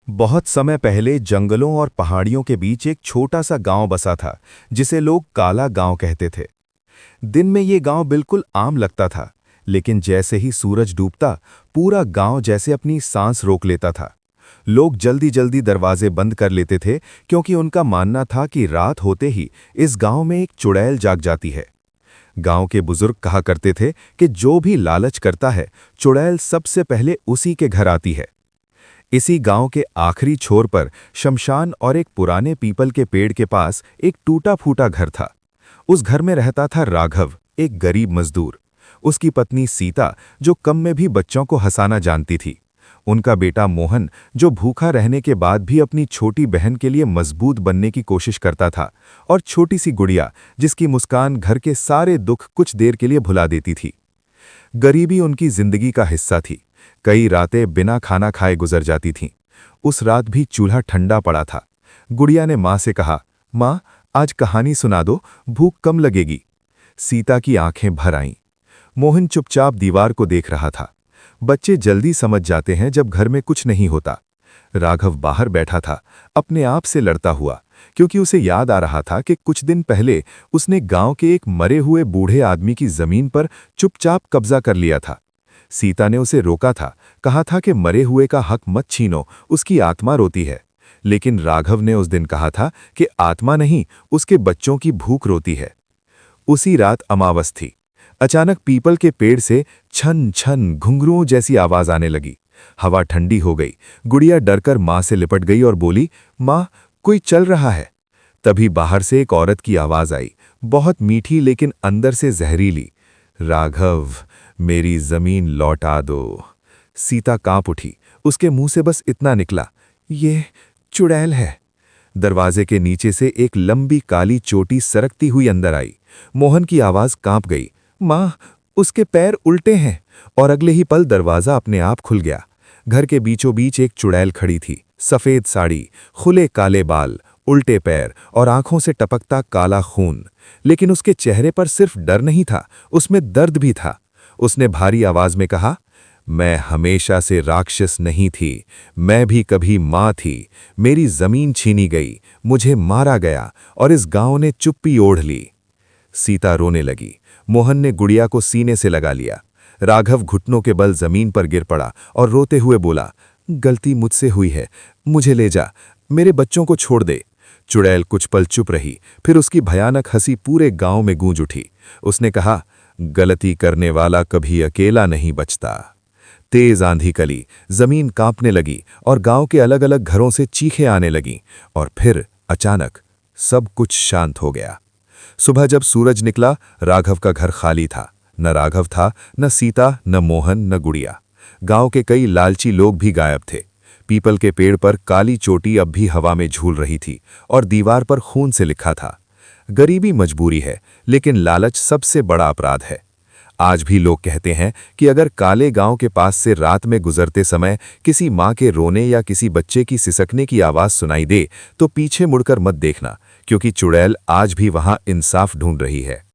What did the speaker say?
बहुत समय पहले जंगलों और पहाड़ियों के बीच एक छोटा सा गांव बसा था जिसे लोग काला गांव कहते थे। दिन में ये गांव बिल्कुल आम लगता था, लेकिन जैसे ही सूरज डूबता पूरा गांव जैसे अपनी सांस रोक लेता था। लोग जल्दी जल्दी दरवाजे बंद कर लेते थे क्योंकि उनका मानना था कि रात होते ही इस गांव में एक चुड़ैल जाग जाती है। गांव के बुजुर्ग कहा करते थे कि जो भी लालच करता है, चुड़ैल सबसे पहले उसी के घर आती है। इसी गांव के आखिरी छोर पर शमशान और एक पुराने पीपल के पेड़ के पास एक टूटा फूटा घर था। उस घर में रहता था राघव, एक गरीब मजदूर। उसकी पत्नी सीता, जो कम में भी बच्चों को हंसाना जानती थी। उनका बेटा मोहन, जो भूखा रहने के बाद भी अपनी छोटी बहन के लिए मजबूत बनने की कोशिश करता था। और छोटी सी गुड़िया, जिसकी मुस्कान घर के सारे दुख कुछ देर के लिए भुला देती थी। गरीबी उनकी जिंदगी का हिस्सा थी। कई रातें बिना खाना खाए गुजर जाती थीं। उस रात भी चूल्हा ठंडा पड़ा था। गुड़िया ने माँ से कहा, माँ, आज कहानी सुना दो, भूख कम लगेगी। सीता की आंखें भर आईं। मोहन चुपचाप दीवार को देख रहा था। बच्चे जल्दी समझ जाते हैं जब घर में कुछ नहीं होता। राघव बाहर बैठा था, अपने आप से लड़ता हुआ, क्योंकि उसे याद आ रहा था कि कुछ दिन पहले उसने गांव के एक मरे हुए बूढ़े आदमी की जमीन पर चुपचाप कब्जा कर लिया था। सीता ने उसे रोका था, कहा था कि मरे हुए का हक मत छीनो, उसकी आत्मा रोती है। लेकिन राघव ने उस दिन कहा था कि आत्मा नहीं, उसके बच्चों की भूख रोती है। उसी रात अमावस थी। अचानक पीपल के पेड़ से छन छन घुंघरुओं जैसी आवाज आने लगी। हवा ठंडी हो गई। गुड़िया डरकर माँ से लिपट गई और बोली, माँ, कोई चल रहा है। तभी बाहर से एक औरत की आवाज आई, बहुत मीठी लेकिन अंदर से जहरीली। राघव, मेरी जमीन लौटा दो। सीता कांप उठी। उसके मुंह से बस इतना निकला, ये चुड़ैल है। दरवाजे के नीचे से एक लंबी काली चोटी सरकती हुई अंदर आई। मोहन की आवाज कांप गई, माँ, उसके पैर उल्टे हैं। और अगले ही पल दरवाजा अपने आप खुल गया। घर के बीचों बीच एक चुड़ैल खड़ी थी। सफेद साड़ी, खुले काले बाल, उल्टे पैर और आंखों से टपकता काला खून। लेकिन उसके चेहरे पर सिर्फ डर नहीं था, उसमें दर्द भी था। उसने भारी आवाज में कहा, मैं हमेशा से राक्षस नहीं थी, मैं भी कभी माँ थी। मेरी जमीन छीनी गई, मुझे मारा गया और इस गांव ने चुप्पी ओढ़ ली। सीता रोने लगी। मोहन ने गुड़िया को सीने से लगा लिया। राघव घुटनों के बल जमीन पर गिर पड़ा और रोते हुए बोला, गलती मुझसे हुई है, मुझे ले जा, मेरे बच्चों को छोड़ दे। चुड़ैल कुछ पल चुप रही, फिर उसकी भयानक हंसी पूरे गांव में गूंज उठी। उसने कहा, गलती करने वाला कभी अकेला नहीं बचता। तेज आंधी कली, जमीन कांपने लगी और गांव के अलग अलग घरों से चीखें आने लगीं। और फिर अचानक सब कुछ शांत हो गया। सुबह जब सूरज निकला, राघव का घर खाली था। न राघव था, न सीता, न मोहन, न गुड़िया। गांव के कई लालची लोग भी गायब थे। पीपल के पेड़ पर काली चोटी अब भी हवा में झूल रही थी और दीवार पर खून से लिखा था, गरीबी मजबूरी है, लेकिन लालच सबसे बड़ा अपराध है। आज भी लोग कहते हैं कि अगर काले गांव के पास से रात में गुजरते समय किसी माँ के रोने या किसी बच्चे की सिसकने की आवाज़ सुनाई दे, तो पीछे मुड़कर मत देखना, क्योंकि चुड़ैल आज भी वहां इंसाफ ढूंढ रही है।